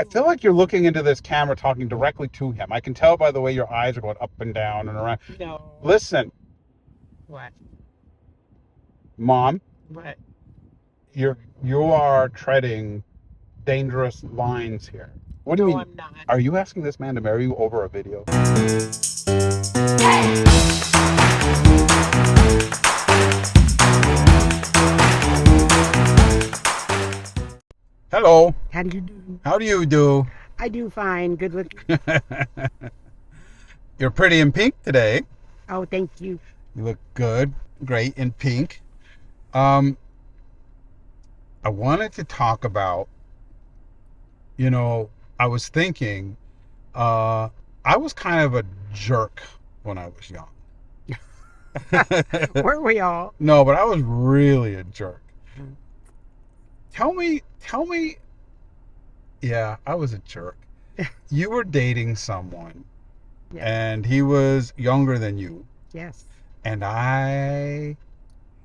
I feel like you're looking into this camera talking directly to him. I can tell by the way your eyes are going up and down and around. No. Listen, What? Mom, What? you are treading dangerous lines here. What do you No, mean? I'm not. Are you asking this man to marry you over a video? Hello. How do you do? How do you do? I do fine. Good looking. You're pretty in pink today. Oh, thank you. You look good. Great in pink. I wanted to talk about, I was thinking, I was kind of a jerk when I was young. Weren't we all? No, but I was really a jerk. Mm. Tell me, yeah, I was a jerk. You were dating someone, Yeah. and he was younger than you, Yes, and I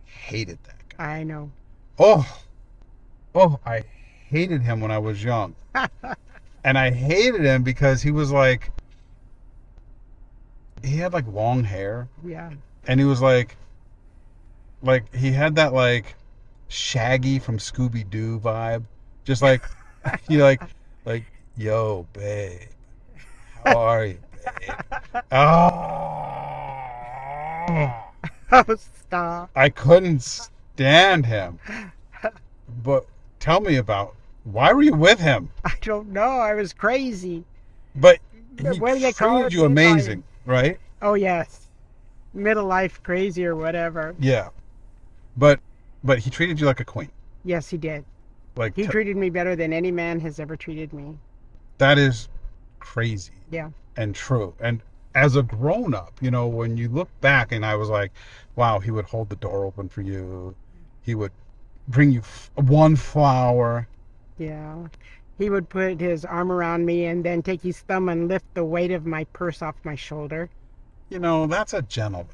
hated that guy. I know. Oh, I hated him when I was young. And I hated him because he had like long hair, Yeah. and he was like he had that like Shaggy from Scooby Doo vibe, just like he like yo babe, how are you, babe? Oh, Oh, stop. I couldn't stand him. But tell me about, why were you with him? I don't know. I was crazy. But But he what do they call treated it? you amazing, right? Oh, yes. Middle life crazy or whatever. Yeah. But he treated you like a queen. Yes, he did. Like He treated me better than any man has ever treated me. that is crazy Yeah. and true. And as a grown up, when you look back, and I was like, wow, he would hold the door open for you. He would bring you one flower. Yeah. He would put his arm around me and then take his thumb and lift the weight of my purse off my shoulder. That's a gentleman.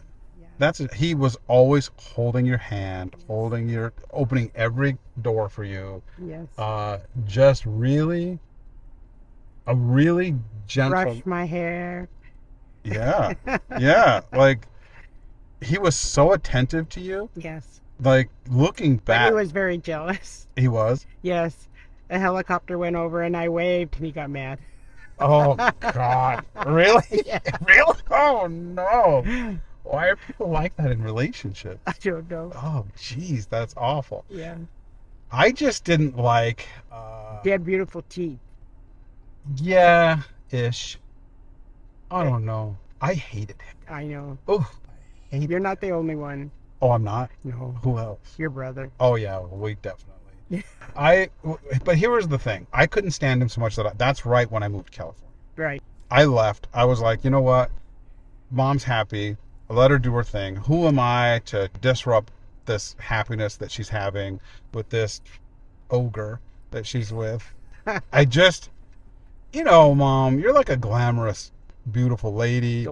Yeah. He was always holding your hand, opening every door for you. Yes. Just really, a really gentle. Brush my hair. Yeah, yeah. Like, he was so attentive to you. Yes. Like, looking But back, he was very jealous. he was. Yes. A helicopter went over and I waved and he got mad. Oh God, really? Yeah. Really? Oh no. Why are people like that in relationships? I don't know. Oh, geez, that's awful. Yeah. I just didn't like. He had beautiful teeth. Yeah, ish. I don't know. I hated him. I know. Oh, I hated. You're not the only one. Oh, I'm not. No. Who else? Your brother. Oh yeah, well, we definitely. But here was the thing. I couldn't stand him so much that's right when I moved to California. Right. I left. I was like, you know what? Mom's happy. I let her do her thing. Who am I to disrupt this happiness that she's having with this ogre that she's with? I just, Mom, you're like a glamorous, beautiful lady.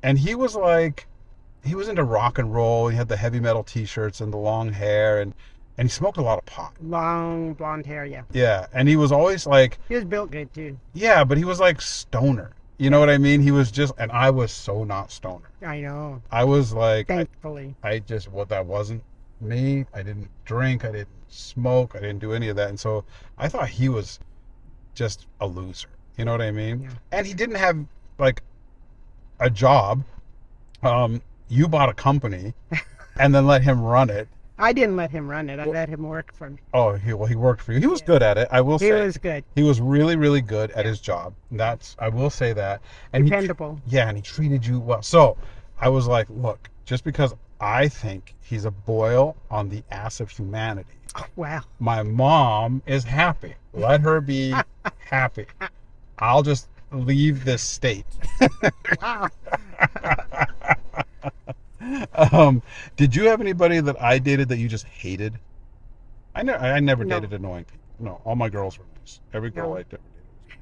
And he was into rock and roll. He had the heavy metal t-shirts and the long hair, and he smoked a lot of pot. Long blonde hair, yeah. Yeah, and he was always like... He was built good, too. Yeah, but he was like stoner. You know what I mean? He was just... And I was so not stoner. I know. I was like... Thankfully. That wasn't me. I didn't drink. I didn't smoke. I didn't do any of that. And so I thought he was just a loser. You know what I mean? Yeah. And he didn't have, like, a job. You bought a company and then let him run it. I didn't let him run it. I let him work for me. Oh, he worked for you. He was good at it, I will say. He was good. He was really, really good at his job. I will say that. And Dependable. and he treated you well. So I was like, look, just because I think he's a boil on the ass of humanity, Wow. my mom is happy. Let her be happy. I'll just leave this state. Wow. Did you have anybody that I dated that you just hated? I never No. dated annoying people. No, all my girls were nice. Every girl No. I ever dated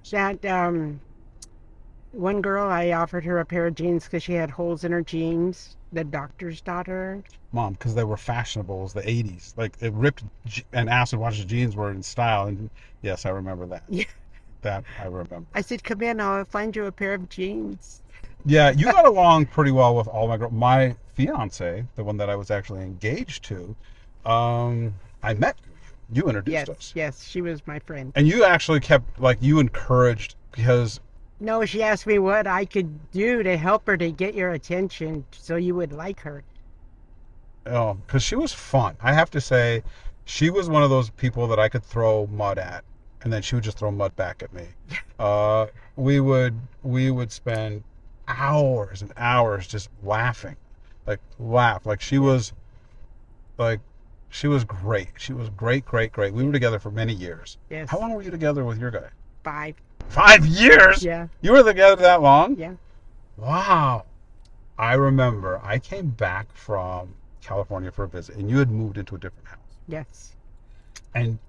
was nice. That one girl, I offered her a pair of jeans because she had holes in her jeans. The doctor's daughter. Mom, because they were fashionable. It was the 80s. Like, it ripped and acid wash jeans were in style. And yes, I remember that. Yeah. That I remember. I said, come in, I'll find you a pair of jeans. Yeah, you got along pretty well with all my girls. My fiance, the one that I was actually engaged to, I met you. You introduced Yes, us, yes, she was my friend. and you actually kept like you encouraged because No, she asked me what I could do to help her to get your attention so you would like her. because she was fun. I have to say, she was one of those people that I could throw mud at, and then she would just throw mud back at me. Uh, we would spend hours and hours just laughing, like laugh. Like she was great. She was great, great, great. We were together for many years. Yes, How long were you together with your guy? 5. 5 years? Yeah, You were together that long? yeah. Wow. I remember I came back from California for a visit, and you had moved into a different house, Yes. and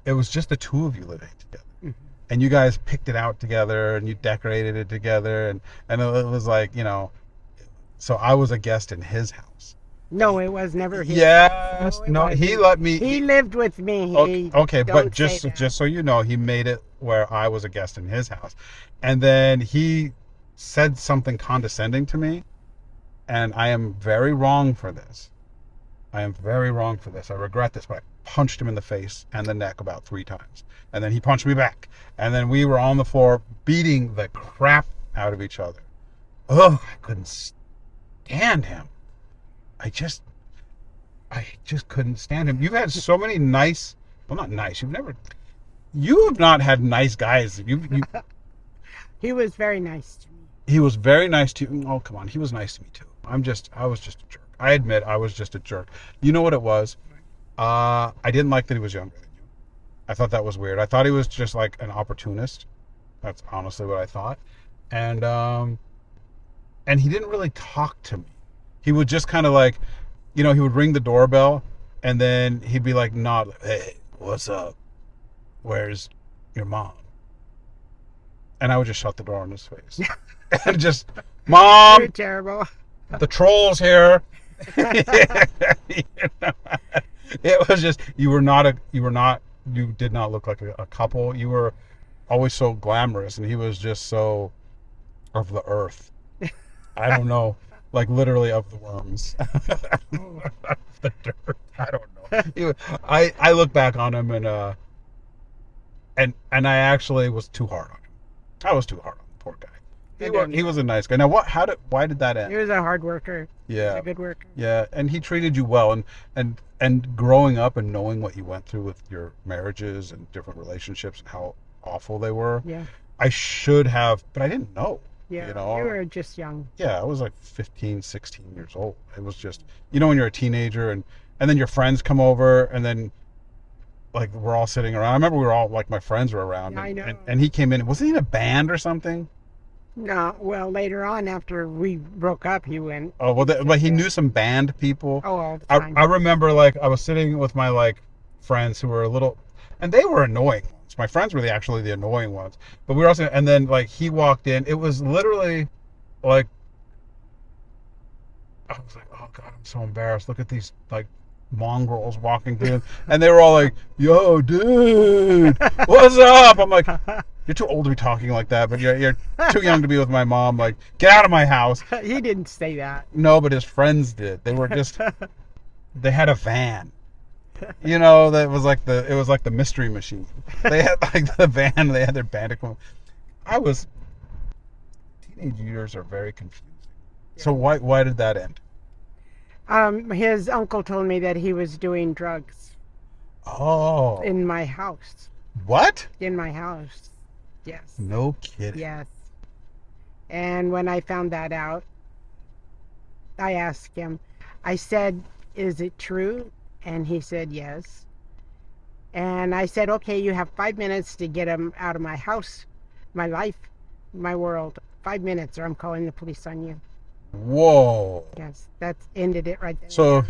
it was just the two of you living together. Mhm. And you guys picked it out together, and you decorated it together, and it was like so I was a guest in his house. No, it was never his. Yes, No, it no, he wasn't. let me. He lived with me. Okay, but Don't say just that. just so you know, he made it where I was a guest in his house, and then he said something condescending to me, and I am very wrong for this. I am very wrong for this. I regret this, but I punched him in the face and the neck about 3 times, and then he punched me back, and then we were on the floor beating the crap out of each other. Ugh, I couldn't stand him. I just I just couldn't stand him. You've had so many nice, well, not nice. You have not had nice guys. He was very nice to me. He was very nice to you. Oh, come on. He was nice to me too. I was just a jerk. I admit I was just a jerk. You know what it was? I didn't like that he was younger than you. I thought that was weird. I thought he was just like an opportunist. That's honestly what I thought. And he didn't really talk to me. He would just kind of like, he would ring the doorbell, and then he'd be like, nod, hey, what's up? Where's your mom? And I would just shut the door in his face. And just, Mom, You're terrible. the troll's here. It was just, you did not look like a couple. You were always so glamorous, and he was just so of the earth. I don't know. Like literally of the worms. The dirt. I don't know. I look back on him and I actually was too hard on him. I was too hard on the poor guy. He was a nice guy. Now why did that end? He was a hard worker. He was Yeah. a good worker. Yeah, and he treated you well, and growing up and knowing what you went through with your marriages and different relationships and how awful they were. Yeah. I should have, but I didn't know. Yeah. You know? You were just young. Yeah, I was like 15, 16 years old. It was just, when you're a teenager and then your friends come over and then like we're all sitting around. I remember we were all like my friends were around. Yeah, I know. And he came in. Wasn't he in a band or something? No, well, later on after we broke up, he went. Oh, well, but he knew some band people. Oh, all the time. I remember like I was sitting with my like friends who were a little, and they were annoying ones. My friends were actually the annoying ones. But we were also, and then like he walked in. It was literally like, I was like, oh God, I'm so embarrassed. Look at these like mongrels walking through, and they were all like, yo, dude, what's up? I'm like, you're too old to be talking like that, but you're too young to be with my mom. Like, get out of my house. He didn't say that. No, but his friends did. They were just, they had a van. That was like the mystery machine. They had like the van. They had their band equipment. Teenage years are very confusing. So why did that end? His uncle told me that he was doing drugs Oh, in my house. what? In my house. Yes. No kidding. Yes. And when I found that out, I asked him, I said, is it true? And he said, yes. And I said, okay, you have 5 minutes to get him out of my house, my life, my world. 5 minutes or I'm calling the police on you. Whoa. Yes, that ended it right there. So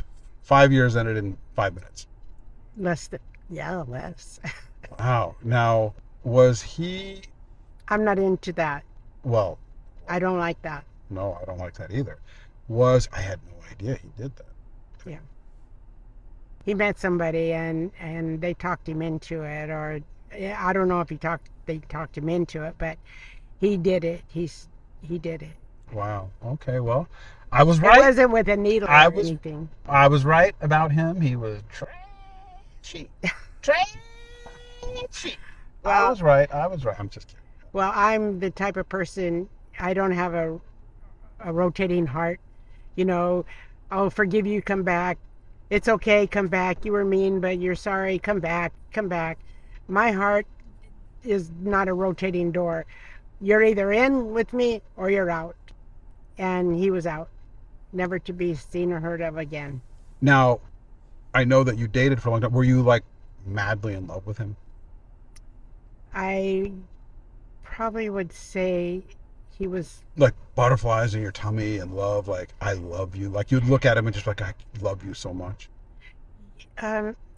5 years ended in 5 minutes. Less. Wow. Now, was he, I'm not into that. well, I don't like that. no, I don't like that either. I had no idea he did that. He met somebody and they talked him into it, or I don't know if they talked him into it, but he did it. He did it. Wow. Okay. Well, I was It right. wasn't with a needle I or was anything. I was right about him. He was trashy. Trashy. I Well, was right. I was right. I'm just kidding. well, I'm the type of person, I don't have a rotating heart. You know, I'll forgive you, come back. It's okay, come back. You were mean, but you're sorry, come back, come back. My heart is not a rotating door. You're either in with me or you're out. And he was out, never to be seen or heard of again. Now, I know that you dated for a long time. Were you like madly in love with him? I probably would say he was. Like butterflies in your tummy and love, like I love you. Like you'd look at him and just like I love you so much.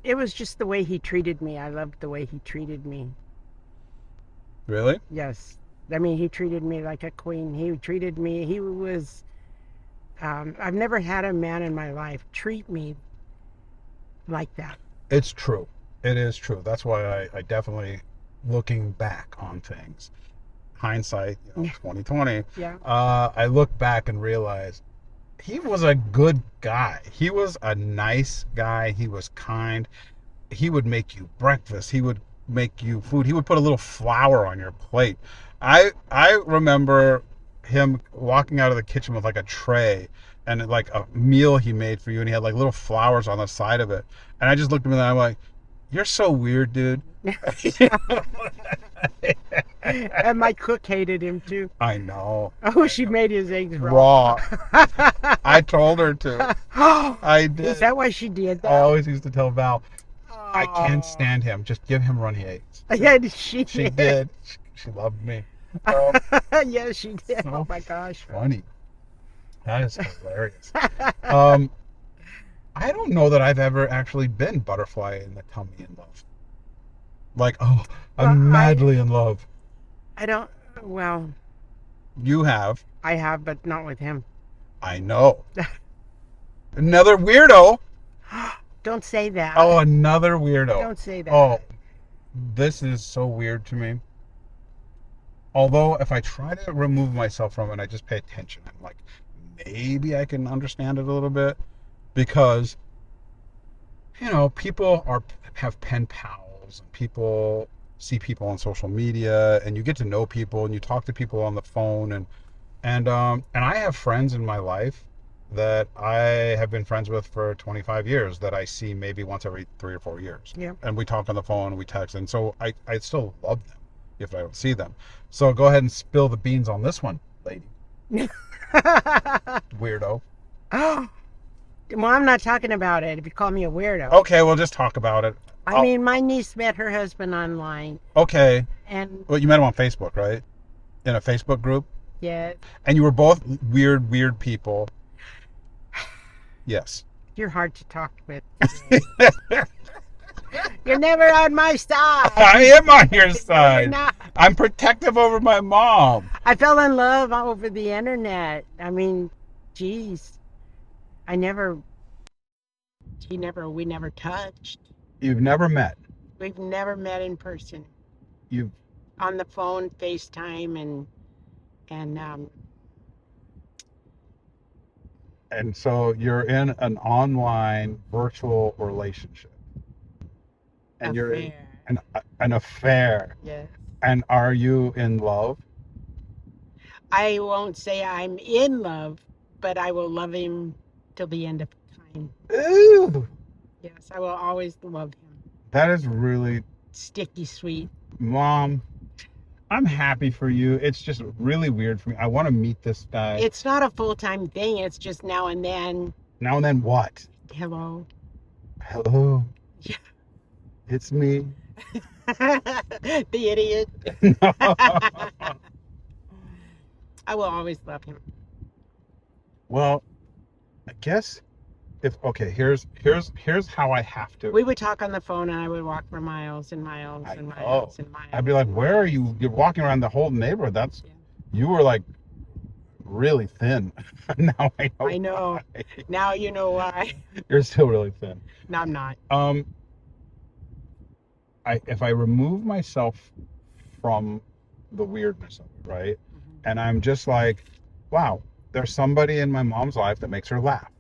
It was just the way he treated me. I loved the way he treated me. Really? Yes. I mean, he treated me like a queen. He treated me, he was, I've never had a man in my life treat me like that. It's true. It is true. That's why I definitely, looking back on things, hindsight, 2020. Yeah. I look back and realize he was a good guy. He was a nice guy. He was kind. He would make you breakfast. He would make you food. He would put a little flower on your plate. I remember him walking out of the kitchen with like a tray and like a meal he made for you, and he had like little flowers on the side of it. And I just looked at him and I'm like, "You're so weird, dude." And my cook hated him too. I know. Oh, she made his eggs raw. I told her to. I did. Is that why she did I that? always used to tell Val, I can't Oh. stand him. Just give him runny eggs. Yeah, she She did. did. She loved me. Um, Yes, she did. so Oh my gosh. funny. That is hilarious. Um, I don't know that I've ever actually been butterfly in the tummy in love. Like, oh, Well, I'm madly in love. I don't. Well, You have. I have, but not with him. I know. Another weirdo. Don't say that. Oh, another weirdo. Don't say that. Oh, this is so weird to me. Although, if I try to remove myself from it, I just pay attention. I'm like, maybe I can understand it a little bit because, people have pen pals and people see people on social media, and you get to know people and you talk to people on the phone, and I have friends in my life that I have been friends with for 25 years that I see maybe once every 3 or 4 years. Yeah. And we talk on the phone, we text, and so I still love them if I don't see them. So go ahead and spill the beans on this one, lady. Weirdo. Oh, well, I'm not talking about it if you call me a weirdo. Okay, we'll just talk about it. I mean, my niece met her husband online, Okay. and Well, you met him on Facebook, right? In a Facebook group? yeah, And you were both weird people. Yes. you're hard to talk with. You're never on my side. I am on your You're side. not. I'm protective over my mom. I fell in love over the internet. I mean, geez, we never touched. You've never met. We've never met in person. You've On the phone, FaceTime, and and so you're in an online virtual relationship. And you're in affair. an affair. Yes. And are you in love? I won't say I'm in love, but I will love him till the end of time. Ooh. Yes, I will always love him. That is really, Sticky sweet. Mom, I'm happy for you. It's just really weird for me. I want to meet this guy. It's not a full-time thing. It's just now and then. Now and then what? Hello. Hello. Yeah. It's me. The idiot. No. I will always love him. Well, I guess here's how I have to. We would talk on the phone, and I would walk for miles and miles I and know. miles and miles. I'd be like, "Where are you? You're walking around the whole neighborhood. That's Yeah. You were like really thin." Now I know. I know. why. Now you know why. You're still really thin. No, I'm not. if I remove myself from the weirdness of it, right? And I'm just like, wow, there's somebody in my mom's life that makes her laugh.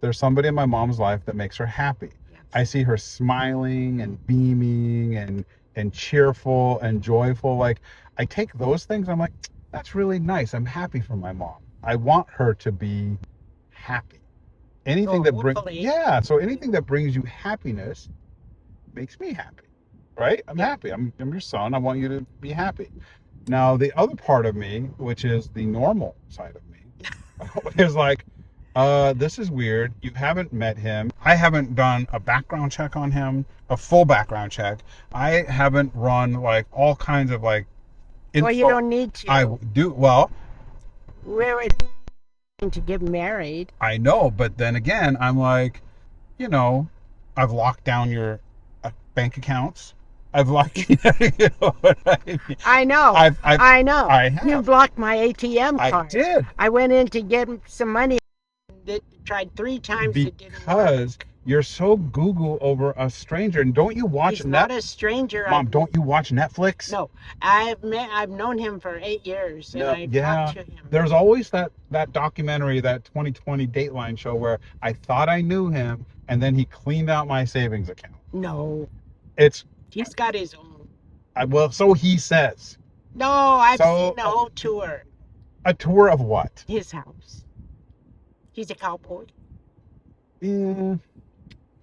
There's somebody in my mom's life that makes her happy. Yes. I see her smiling and beaming and cheerful and joyful. Like, I take those things, I'm like, that's really nice. I'm happy for my mom. I want her to be happy. Anything that brings, hopefully. yeah, so anything that brings you happiness makes me happy, right? I'm happy. I'm your son. I want you to be happy. Now, the other part of me, which is the normal side of me, is like, this is weird. You haven't met him. I haven't done a background check on him, a full background check. I haven't run like all kinds of like info. Well, you don't need to. I do. Well, We're to get married. I know, but then again, I'm like, I've locked down your bank accounts. I've locked, you know what I mean? I know. I know. I have. You blocked my ATM card. I did. I went in to get some money. It tried 3 times. Because you're so Google over a stranger, and don't you watch? He's not a stranger. Mom, don't you watch Netflix? No, I've known him for 8 years, and I've talked to him. There's always that documentary, that 2020 Dateline show where I thought I knew him, and then he cleaned out my savings account. No, he's got his own. Well, so he says. No, I've seen the whole tour. A tour of what? His house. He's a cowboy. Yeah,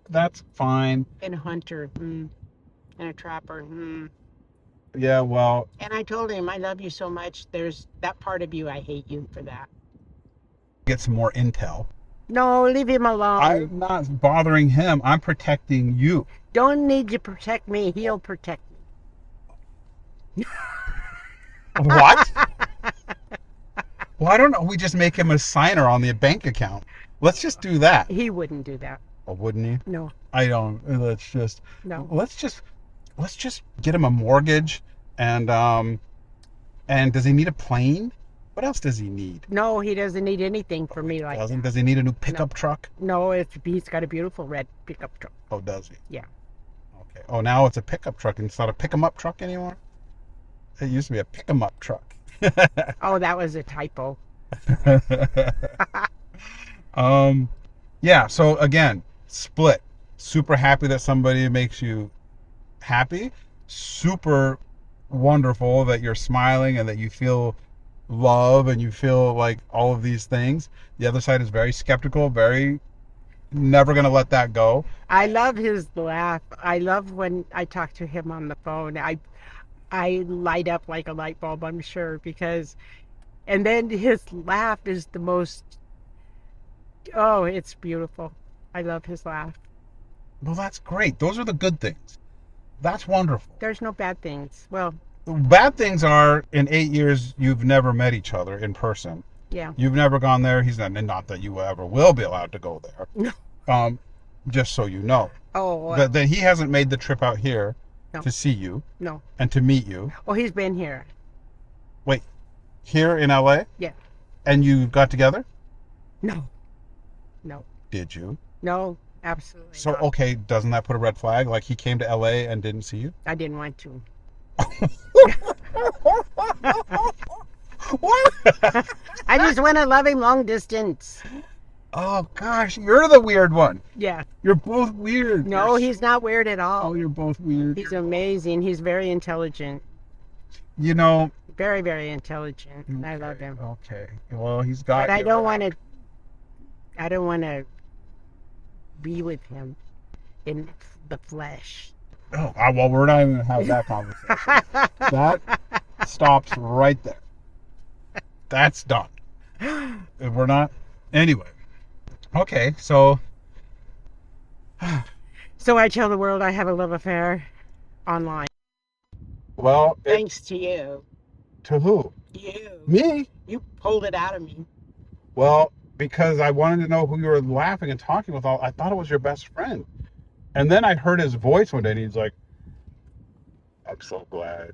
that's fine. And a hunter. And a trapper. Yeah, well. And I told him, I love you so much. There's that part of you, I hate you for that. Get some more intel. No, leave him alone. I'm not bothering him. I'm protecting you. Don't need to protect me. He'll protect me. What? Well, I don't know. We just make him a signer on the bank account. Let's just do that. He wouldn't do that. Oh, wouldn't he? No. I don't. Let's just. No. Let's just get him a mortgage, and does he need a plane? What else does he need? No, he doesn't need anything from me like that. Does he need a new pickup truck? No, he's got a beautiful red pickup truck. Oh, does he? Yeah. Okay. Oh, now it's a pickup truck. It's not a pick-em-up truck anymore? It used to be a pick-em-up truck. Oh, that was a typo. Yeah, so again, split. Super happy that somebody makes you happy. Super wonderful that you're smiling and that you feel love and you feel like all of these things. The other side is very skeptical, very never going to let that go. I love his laugh. I love when I talk to him on the phone. I light up like a light bulb, I'm sure, and then his laugh is the most, oh, it's beautiful. I love his laugh. Well, that's great. Those are the good things. That's wonderful. There's no bad things. Well, bad things are in 8 years you've never met each other in person. Yeah. You've never gone there. He's not that you ever will be allowed to go there. No. Just so you know. Oh. Well, that he hasn't made the trip out here to see you. No. And to meet you. Oh, he's been here. Wait, here in LA? Yeah. And you got together? No. Did you? No, absolutely. So not. Okay, doesn't that put a red flag? Like he came to LA and didn't see you? I didn't want to. What? I just want to love him long distance. Oh gosh, you're the weird one. Yeah. You're both weird. No, he's not weird at all. Oh, you're both weird. He's amazing. He's very intelligent. You know. Very, very intelligent. Okay, I love him. Okay. Well, he's got. But I don't want to be with him in the flesh. Oh, well, we're not even going to have that conversation. That stops right there. That's done. We're not. Anyway. Okay, so. So I tell the world I have a love affair online. Well. Thanks to you. To who? You. Me? You pulled it out of me. Well, because I wanted to know who you were laughing and talking with. I thought it was your best friend. And then I heard his voice one day and he's like, I'm so glad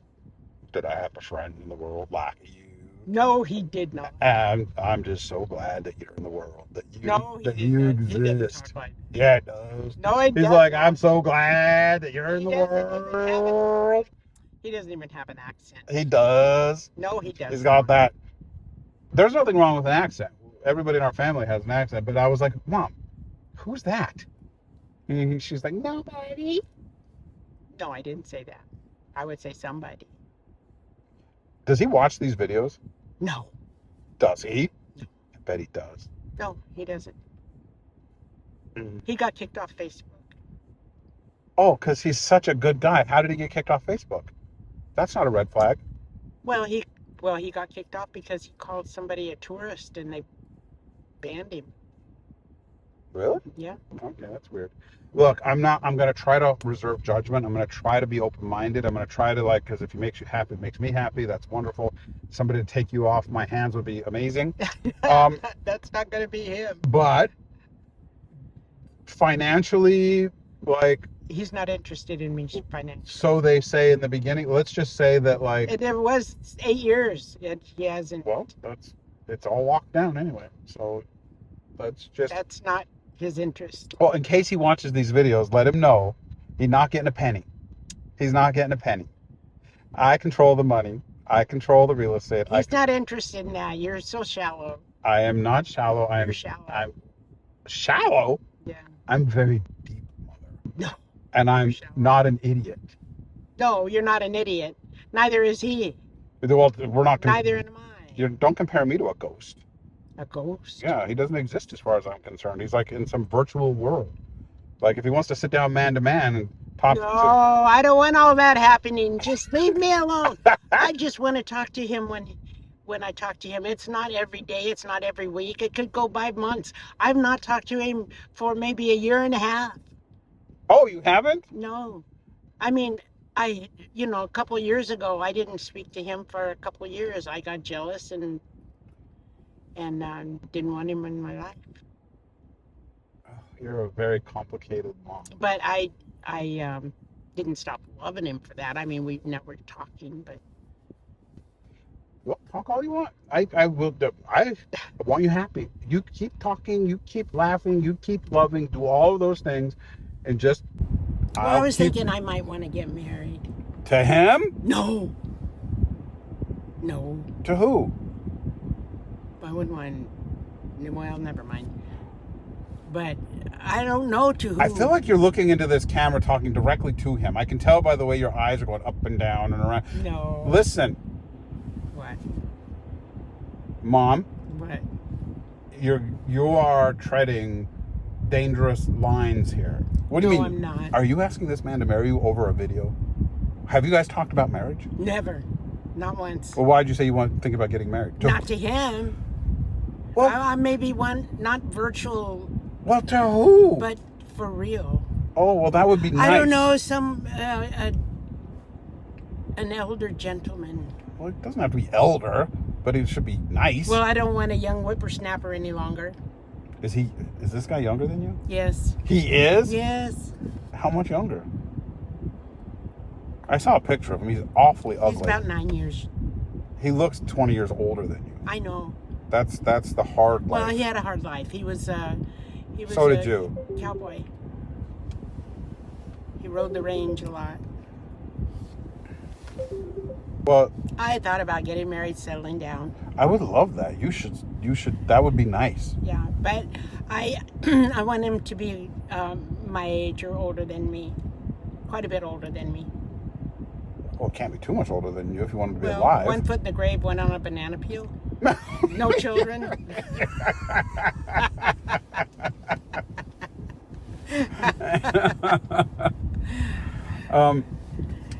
that I have a friend in the world like you. No, he did not. And I'm just so glad that you're in the world, No, he that did you not. He doesn't talk exist. like that. Yeah, it does. No, it He's does like, I'm not. so glad that you're in He the doesn't even have an. world. He doesn't even have an accent. He does. No, he He's does got not. that. There's nothing wrong with an accent. Everybody in our family has an accent. But I was like, Mom, who's that? And she's like, nobody. No, I didn't say that. I would say somebody. Does he watch these videos? No, Does he? No. I bet he does. no, he doesn't. Mm. He got kicked off Facebook. Oh, because he's such a good guy. How did he get kicked off Facebook? That's not a red flag. Well, he got kicked off because he called somebody a tourist and they banned him. Really? Yeah. Okay, that's weird. Look, I'm going to try to reserve judgment. I'm going to try to be open-minded. I'm going to try to because if it makes you happy, it makes me happy. That's wonderful. Somebody to take you off my hands would be amazing. That's not going to be him. But financially, He's not interested in me financially. so they say in the beginning, let's just say that It was 8 years. He hasn't. well, it's all locked down anyway. So That's not his interest. well, in case he watches these videos, let him know he's not getting a penny. He's not getting a penny. I control the money. I control the real estate. He's not interested in that. You're so shallow. I am not shallow. You're shallow. I'm shallow. Yeah. I'm very deep, mother. No. And I'm Shallow. not an idiot. No, you're not an idiot. Neither is he. Well, we're not. Neither am I. Don't compare me to a ghost. A ghost? Yeah, he doesn't exist as far as I'm concerned. He's like in some virtual world. Like if he wants to sit down man to man and talk. No, I don't want all that happening. Just leave me alone. I just want to talk to him when I talk to him. It's not every day. It's not every week. It could go by months. I've not talked to him for maybe a year and a half. Oh, you haven't? No. I mean, a couple of years ago, I didn't speak to him for a couple of years. I got jealous and didn't want him in my life. Oh, you're a very complicated mom. But I didn't stop loving him for that. I mean, we never talking, but Well, talk all you want. I will. I want you happy. You keep talking. You keep laughing. You keep loving. Do all of those things, and just. well, I was thinking I might want to get married. To him? No. No. To who? I wouldn't want. Well, never mind. But I don't know to who. I feel like you're looking into this camera talking directly to him. I can tell by the way your eyes are going up and down and around. No. Listen, What? Mom, What? you are treading dangerous lines here. What do you No, mean? I'm not. Are you asking this man to marry you over a video? Have you guys talked about marriage? Never. Not once. Well, why did you say you want to think about getting married? Not to him. Well, I maybe one, not virtual, well, to who? but for real. Oh, well, that would be nice. I don't know, some an elder gentleman. Well, it doesn't have to be elder, but it should be nice. Well, I don't want a young whippersnapper any longer. Is this guy younger than you? Yes. He is? Yes. How much younger? I saw a picture of him. He's awfully ugly. He's about 9 years. He looks 20 years older than you. I know. That's the hard life. Well, he had a hard life. He was So did you. Cowboy. He rode the range a lot. Well, I thought about getting married, settling down. I would love that. You should. That would be nice. Yeah, but I I want him to be my age or older than me, quite a bit older than me. Well, it can't be too much older than you if you wanted to be Well, alive. 1 foot in the grave, one on a banana peel. No children.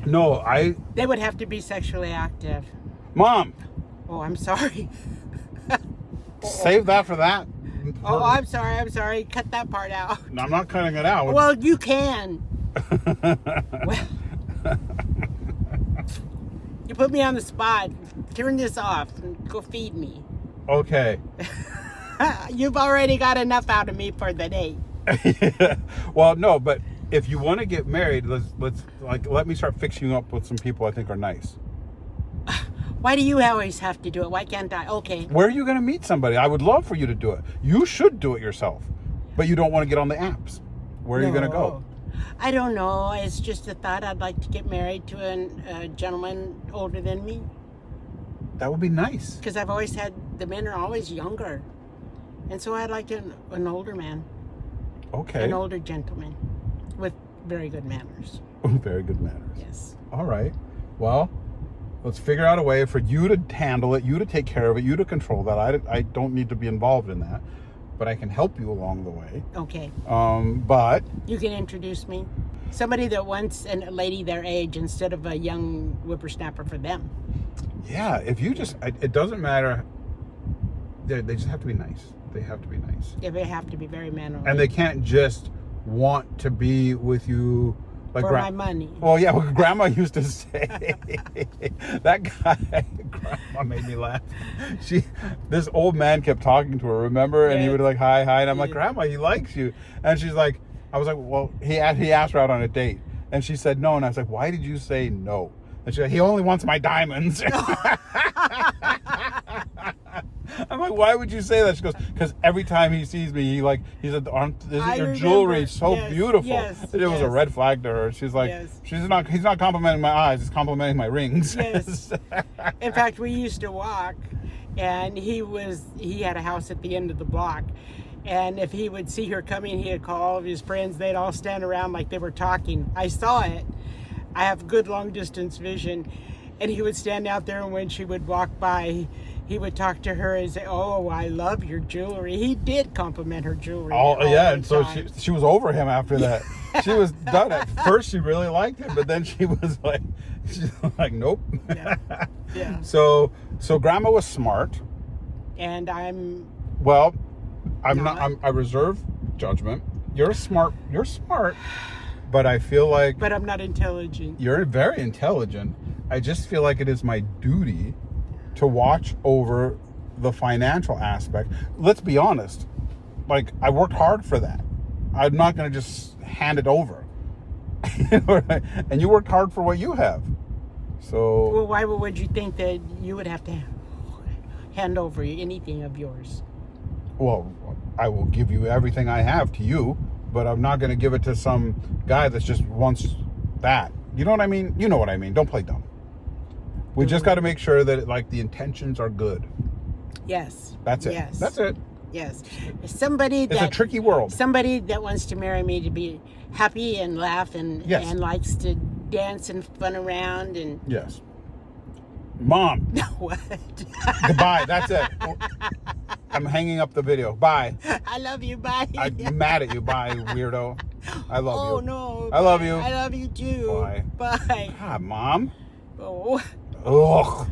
No, They would have to be sexually active. Mom, Oh, I'm sorry. save that for that. Oh, I'm sorry. Cut that part out. I'm not cutting it out. Well, you can. Well, you put me on the spot. Turn this off and go feed me. Okay. You've already got enough out of me for the day. Well, no, but if you want to get married, let me start fixing you up with some people I think are nice. Why do you always have to do it? Why can't I? Okay. Where are you going to meet somebody? I would love for you to do it. You should do it yourself, but you don't want to get on the apps. Where are you going to go? I don't know. It's just a thought. I'd like to get married to a gentleman older than me. That would be nice. Because I've always had, the men are always younger. And so I'd like an older man. Okay. An older gentleman with very good manners. Very good manners. Yes. All right. Well, let's figure out a way for you to handle it, you to take care of it, you to control that. I don't need to be involved in that, but I can help you along the way. Okay. But you can introduce me. Somebody that wants a lady their age instead of a young whippersnapper for them. Yeah, if you just, it doesn't matter. They just have to be nice. They have to be nice. Yeah, they have to be very mannerly. And they can't just want to be with you like for my money. Well, yeah, what Grandma used to say. That guy, Grandma made me laugh. This old man kept talking to her, remember? And he would like, hi, and I'm like, Grandma, he likes you. And she's like, I was like, well, he asked her out on a date. And she said no. And I was like, why did you say no? And she's like, he only wants my diamonds. I'm like, why would you say that? She goes, because every time he sees me, he said, isn't your jewelry so beautiful? Yes, it was a red flag to her. She's like, he's not complimenting my eyes, he's complimenting my rings. Yes. In fact, we used to walk, and he had a house at the end of the block. And if he would see her coming, he'd call all of his friends. They'd all stand around like they were talking. I saw it. I have good long distance vision. And he would stand out there, and when she would walk by, he would talk to her and say, oh, I love your jewelry. He did compliment her jewelry. Oh, yeah. And so she was over him after that. She was done. At first, she really liked him, but then she's like, nope. Yeah. Yeah. So Grandma was smart. And I'm not. I reserve judgment. You're smart, but I feel like... But I'm not intelligent. You're very intelligent. I just feel like it is my duty to watch over the financial aspect. Let's be honest. Like, I worked hard for that. I'm not going to just hand it over. And you worked hard for what you have. So... Well, why would you think that you would have to hand over anything of yours? Well, I will give you everything I have to you, but I'm not going to give it to some guy that just wants that. You know what I mean? You know what I mean. Don't play dumb. We just got to make sure that the intentions are good. Yes. That's it. Yes. That's it. Yes. It's a tricky world. Somebody that wants to marry me to be happy and laugh and likes to dance and fun around and... Yes. Mom. What? Goodbye. That's it. I'm hanging up the video. Bye. I love you. Bye. I'm mad at you. Bye, weirdo. I love you. Oh, no. I love you. I love you, too. Bye. Bye. God, Mom. Oh. Ugh.